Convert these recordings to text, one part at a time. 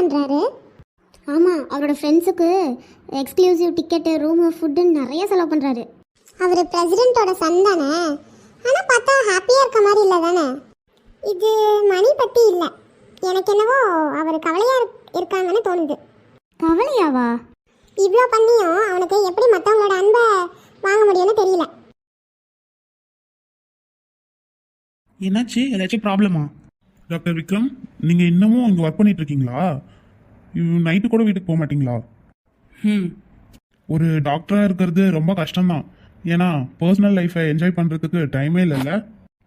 பண்ணுறாரு. ஆமாம், அவரோட ஃப்ரெண்ட்ஸுக்கு எக்ஸ்க்ளூசிவ் டிக்கெட்டு, ரூமு, ஃபுட்டுன்னு நிறைய செலவு பண்ணுறாரு. அவர் பிரசிடெண்ட்டோட சன் தானே, ஆனால் பார்த்தா ஹாப்பியாக இருக்க மாதிரி இல்லை தானே. இது மணி பற்றி இல்லை, எனக்கு என்னவோ அவர் கவலையாக இருக்காங்கன்னு தோணுது. கவலையாவா? இவ்வளோ பண்ணியும் அவனுக்கு எப்படி மற்றவங்களோட அன்பை வாங்க முடியும்னு தெரியல. என்னாச்சு? ஏதாச்சும் ப்ராப்ளமா? டாக்டர் விக்ரம், நீங்கள் இன்னமும் இங்கே ஒர்க் பண்ணிட்டு இருக்கீங்களா? நைட்டு கூட வீட்டுக்கு போக மாட்டீங்களா? ஒரு டாக்டராக இருக்கிறது ரொம்ப கஷ்டம்தான். ஏன்னா பர்சனல் லைஃப்பை என்ஜாய் பண்ணுறதுக்கு டைமே இல்லைல்ல.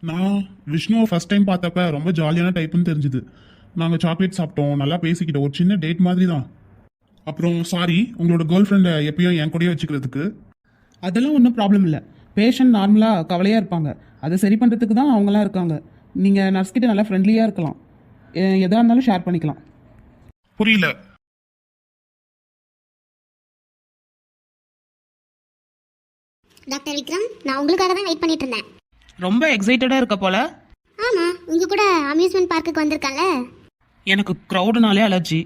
நான் விஷ்ணுவை ஃபஸ்ட் டைம் பார்த்தப்ப ரொம்ப ஜாலியான டைப்புன்னு தெரிஞ்சுது. நாங்கள் சாக்லேட் சாப்பிட்டோம், நல்லா பேசிக்கிட்டோம், ஒரு சின்ன டேட் மாதிரி தான். அப்புறம் சாரி, உங்களோட கேர்ள் ஃப்ரெண்டை எப்பயும் என் கூடயே வச்சுக்கிறதுக்கு. அதெல்லாம் ஒன்றும் ப்ராப்ளம் இல்லை. பேஷண்ட் நார்மலாக கவலையாக இருப்பாங்க, அதை சரி பண்ணுறதுக்கு தான் அவங்களாம் இருக்காங்க. நீங்கள் நர்ஸ்கிட்ட நல்லா ஃப்ரெண்ட்லியாக இருக்கலாம், எதாக இருந்தாலும் ஷேர் பண்ணிக்கலாம். புரியல. டாக்டர் விக்ரம், நான் உங்களுக்காக தான் வெயிட் பண்ணிட்டு இருந்தேன். ரொம்ப எக்ஸைட்டடாக இருக்க போல. ஆமாம், உங்க கூட அம்யூஸ்மெண்ட் பார்க்குக்கு வந்திருக்காங்க. எனக்கு க்ரௌடுனாலே அலர்ஜி.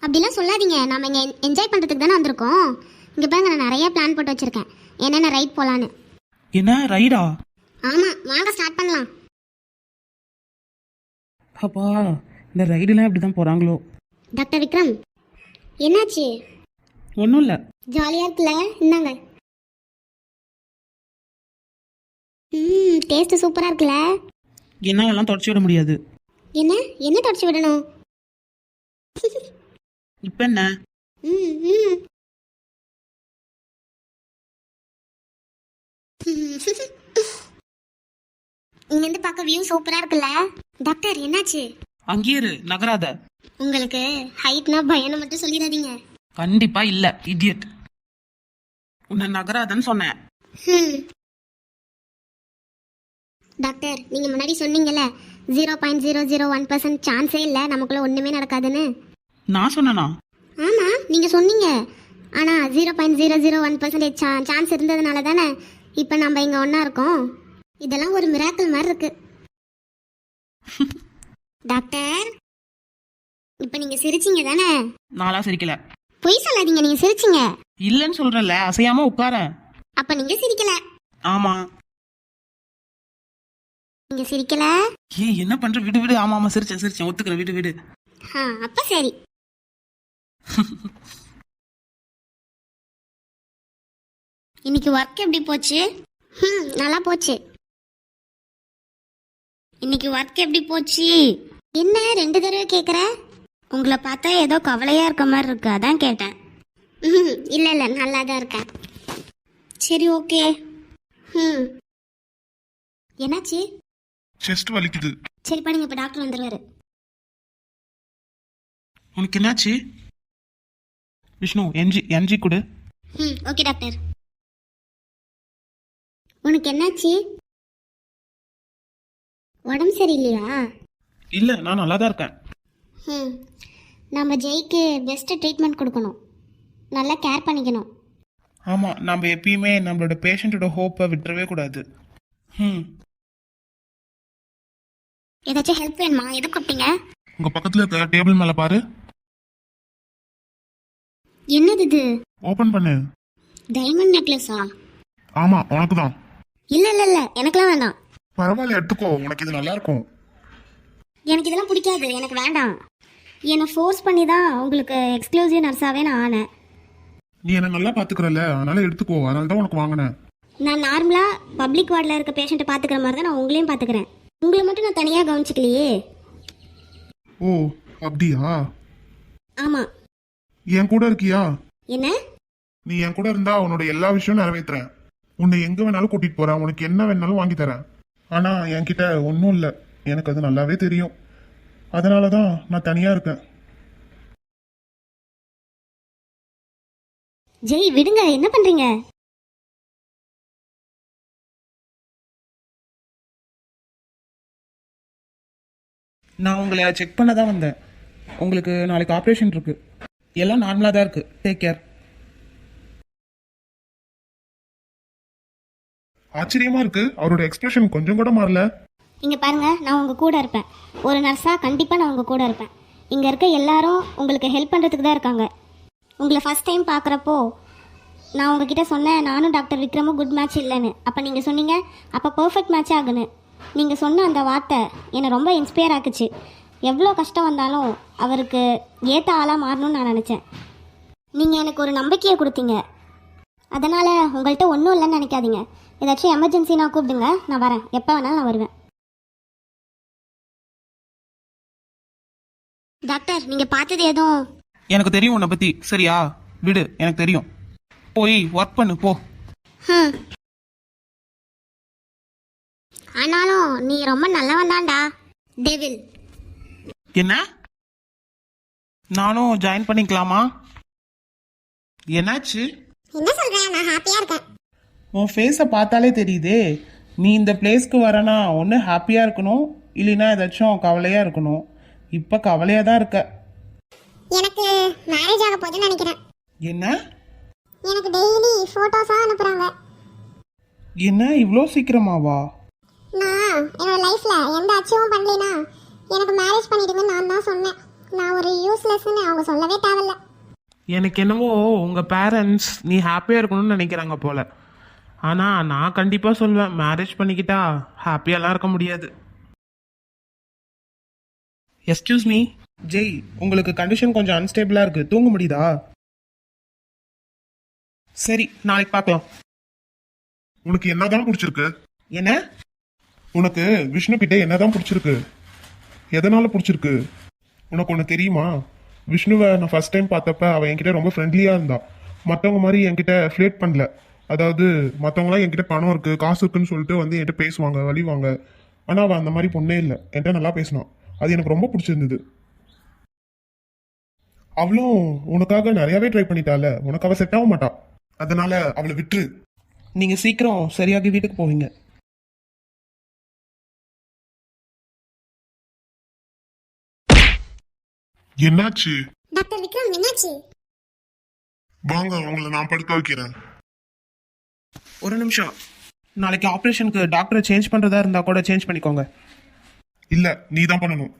அப்படிலாம் சொல்லாதீங்க, நாம இங்கே என்ஜாய் பண்ணுறதுக்கு தானே வந்திருக்கோம். இங்கே பாருங்க, நான் நிறைய பிளான் போட்டு வச்சுருக்கேன், என்னென்ன ரைட் போகலான்னு. என்ன ரைடா? ஆமாம், வாங்க ஸ்டார்ட் பண்ணலாம். அப்பா, இந்த ரைடுலாம் எப்படி தான் போகிறாங்களோ. டாக்டர் விக்ரம், என்னாச்சு? ஒன்றும் இல்லை. ஜாலியாக இருக்குல்ல? இந்தாங்க. டேஸ்ட்டு சூப்பராக இருக்குல்ல? என்னாலலாம் தொடச்சி விட முடியாது. என்ன என்ன தொடச்சி விடணும்? இப்போ என்ன? இங்கேருந்து பார்க்க வியூ சூப்பராக இருக்குல்ல? டாக்டர் என்னாச்சு? அங்கேயே இரு, நகராத. உங்களுக்கு ஹைட்னா பயனை மட்டும் சொல்லிடாதீங்க. கண்டிப்பா இல்ல, இடியட். உன்னை நகராதன்னு சொன்னேன். டாக்டர், நீங்க முன்னாடி சொன்னீங்கல்ல 0.001% சான்ஸே இல்லை நமக்குள்ள ஒண்ணுமே நடக்காதுன்னு. நான் சொன்னனா? ஆமா, நீங்க சொன்னீங்க. ஆனா 0.001% சான்ஸ் இருந்ததுனால தானே இப்போ நம்ம இங்க ஒண்ணா இருக்கோம். இதெல்லாம் ஒரு மிராக்கிள் மாதிரி இருக்கு. டாக்டர், இப்போ நீங்க சிரிச்சீங்க தானே? நாளா சிரிக்கல. பொய் சொல்லாதீங்க, நீங்க சிரிச்சீங்க. இல்லன்னு சொல்றல, அசையாம உட்கார. அப்ப நீங்க சிரிக்கல. ஆமா. நீங்க சிரிக்கல. ஏய், என்ன பண்ற? விடு விடு. ஆமா ஆமா, சிரிச்சேன் ஒத்துக்கிறேன், விடு விடு. அப்ப சரி. இன்னைக்கு ஒர்க் எப்படி போச்சு? நல்லா போச்சு. இன்னைக்கு ஒர்க் எப்படி போச்சு? என்ன 2 தடவை கேக்குற? உங்களை பார்த்தா ஏதோ கவலையா இருக்க மாதிரி இருக்கு, அதான் கேட்டேன். இல்ல இல்ல, நல்லா தான் இருக்கேன். சரி, ஓகே. என்னாச்சு? செஸ்ட் வலிக்குது. சரி பண்ணுங்க, இப்ப டாக்டர் வந்துருவாரு. உனக்கு என்னாச்சு? விஷ்ணு, என்ஜி கொடு. Okay doctor. உனக்கு என்னாச்சு? உடம்பு சரியில்லையா? இல்ல, நான் நல்லா தான் இருக்கேன். நம்ம ஜெய்க்கு பெஸ்ட் ட்ரீட்மெண்ட் கொடுக்கணும், நல்லா கேர் பண்ணிக்கணும். ஆமா, நம்ம எப்பயுமே நம்மளோட பேஷண்டோட ஹோப்பை விட்டுறவே கூடாது. ஏதாச்சும் ஹெல்ப் வேணுமா? எது கூப்பிட்டீங்க? உங்க பக்கத்துல இருக்க டேபிள் மேல பாரு. என்னது இது? ஓபன் பண்ணு. டைமண்ட் நெக்லஸா? ஆமா, உனக்கு தான். இல்ல இல்ல இல்ல, எனக்குலாம் வேண்டாம். பரவாயில்ல, எடுத்துக்கோ, உனக்கு இது நல்லா இருக்கும். எனக்கு இதெல்லாம் பிடிக்காது, எனக்கு வேண்டாம். என்னை ஃபோர்ஸ் பண்ணி தான் உங்களுக்கு எக்ஸ்க்ளூசிவ் நர்ஸாவே நான் ஆனேன். நீ என்ன நல்லா பாத்துக்கிறல, அதனால எடுத்துக்கோ, அதனால தான் உனக்கு வாங்கினேன். நான் நார்மலா பப்ளிக் வார்டில் இருக்க பேஷண்ட்டை பாத்துக்கிற மாதிரி தான் நான் உங்களையும் பாத்துக்கிறேன். உங்களை மட்டும் நான் தனியா கவனிச்சிக்கலையே. ஓ, அப்படியா? ஆமா. என் கூட இருக்கியா? என்ன? நீ என் கூட இருந்தா உன்னோட எல்லா விஷயம் நிறைவேற்றுறேன். உன்னை எங்க வேணாலும் கூட்டிட்டு போறேன், உனக்கு என்ன வேணாலும் வாங்கி தரேன். ஆனா என்கிட்ட ஒன்றும் இல்லை, எனக்கு அது நல்லாவே தெரியும். அதனாலதான் நான் தனியா இருக்கேன். ஜெய், விடுங்க, என்ன பண்றீங்க? நான் உங்களை செக் பண்ண தான் வந்தேன். உங்களுக்கு நாளைக்கு ஆப்ரேஷன் இருக்கு. எல்லாம் நார்மலாக தான் இருக்கு. Take care. ஆச்சரியமா இருக்கு, அவரோட எக்ஸ்பிரஷன் கொஞ்சம் கூட மாறல. இங்க பாருங்க, நான் உங்க கூட இருப்பேன். ஒரு நர்ஸா கண்டிப்பா நான் உங்க கூட இருப்பேன். இங்கே இருக்க எல்லாரும் உங்களுக்கு ஹெல்ப் பண்ணுறதுக்கு தான் இருக்காங்க. உங்களை ஃபஸ்ட் டைம் பார்க்குறப்போ நான் உங்ககிட்ட சொன்னேன் நானும் டாக்டர் விக்ரமும் குட் மேட்ச் இல்லைன்னு. அப்போ நீங்கள் சொன்னீங்க அப்போ பர்ஃபெக்ட் மேட்ச் ஆகுன்னு. நீங்கள் சொன்ன அந்த வார்த்தை என்னை ரொம்ப இன்ஸ்பயர் ஆக்குச்சு. எவ்வளோ கஷ்டம் வந்தாலும் அவருக்கு ஏற்ற ஆளாக மாறணும்னு நான் நினச்சேன். நீங்கள் எனக்கு ஒரு நம்பிக்கையை கொடுத்தீங்க. அதனால் உங்கள்கிட்ட ஒன்றும் இல்லைன்னு நினைக்காதீங்க. ஏதாச்சும் எமர்ஜென்சினா கூப்பிடுங்க, நான் வரேன். எப்போ வேணாலும் நான் வருவேன். டாக்டர், நீங்கள் பார்த்தது எதுவும்? எனக்கு தெரியும் உன்னை பற்றி. சரியா விடு, எனக்கு தெரியும். போய் ஒர்க் பண்ணு போ. ஆனாலும் நீ ரொம்ப நல்லவன் தான்டா டெவில். என்ன? நானும் ஜாயின் பண்ணிக்கலாமா? என்னாச்சு? என்ன சொல்கிறேன்? நான் ஹாப்பியாக இருக்கேன். உன் ஃபேஸை பார்த்தாலே தெரியுதே. நீ இந்த பிளேஸ்க்கு வரனா ஒன்று ஹாப்பியாக இருக்கணும், இல்லைன்னா ஏதாச்சும் கவலையாக இருக்கணும். இப்போ கவலையாக தான் இருக்க. எனக்கு மேரேஜ் ஆக போகுதுன்னு நினைக்கிறேன். என்ன? எனக்கு டெய்லி ஃபோட்டோஸாக அனுப்புகிறாங்க. என்ன இவ்வளோ சீக்கிரமாவா? நான் என்னோட லைஃப்பில் எந்த அச்சீவும் பண்ணலைனா எனக்கு மேரேஜ் பண்ணிடுங்கன்னு நான் தான் சொன்னேன். நான் ஒரு யூஸ்லெஸ்ன்னு அவங்க சொல்லவே தேவையில்ல. எனக்கு என்னவோ உங்கள் பேரண்ட்ஸ் நீ ஹாப்பியாக இருக்கணும்னு நினைக்கிறாங்க போல. ஆனால் நான் கண்டிப்பாக சொல்வேன், மேரேஜ் பண்ணிக்கிட்டா ஹாப்பியாலாம் இருக்க முடியாது. எஸ்கியூஸ் மீ ஜெய், உங்களுக்கு கண்டிஷன் கொஞ்சம் அன்ஸ்டேபிளாக இருக்குது, தூங்க முடியுதா? சரி, நாளைக்கு பார்க்கலாம். உனக்கு என்னதான் பிடிச்சிருக்கு? என்ன? உனக்கு விஷ்ணு கிட்ட என்னதான் பிடிச்சிருக்கு? எதனால பிடிச்சிருக்கு? உனக்கு ஒன்று தெரியுமா? விஷ்ணுவை நான் ஃபர்ஸ்ட் டைம் பார்த்தப்ப அவன் என்கிட்ட ரொம்ப ஃப்ரெண்ட்லியாக இருந்தா. மற்றவங்க மாதிரி என்கிட்ட ஃப்ளேட் பண்ணல. அதாவது மற்றவங்களாம் என்கிட்ட பணம் இருக்கு, காசு இருக்குன்னு சொல்லிட்டு வந்து என்கிட்ட பேசுவாங்க, வழிவாங்க. ஆனால் அவன் அந்த மாதிரி பொண்ணே இல்லை, என்கிட்ட நல்லா பேசினான். அது எனக்கு ரொம்ப பிடிச்சிருந்தது. அவளும் உனக்காக நிறையாவே ட்ரை பண்ணிட்டால, உனக்கு அவள் செட் ஆக மாட்டா. அதனால அவளை விட்டுரு. நீங்கள் சீக்கிரம் சரியாகி வீட்டுக்கு போவீங்க. என்னாச்சு? டாக்டர் விக்ரம், என்னாச்சு? வாங்க, உங்களை நான் படுக்க வைக்கிறேன். ஒரு நிமிஷம். நாளைக்கு ஆப்ரேஷனுக்கு டாக்டரை சேஞ்ச் பண்ணுறதா இருந்தால் கூட சேஞ்ச் பண்ணிக்கோங்க. இல்ல, நீ தான் பண்ணணும்.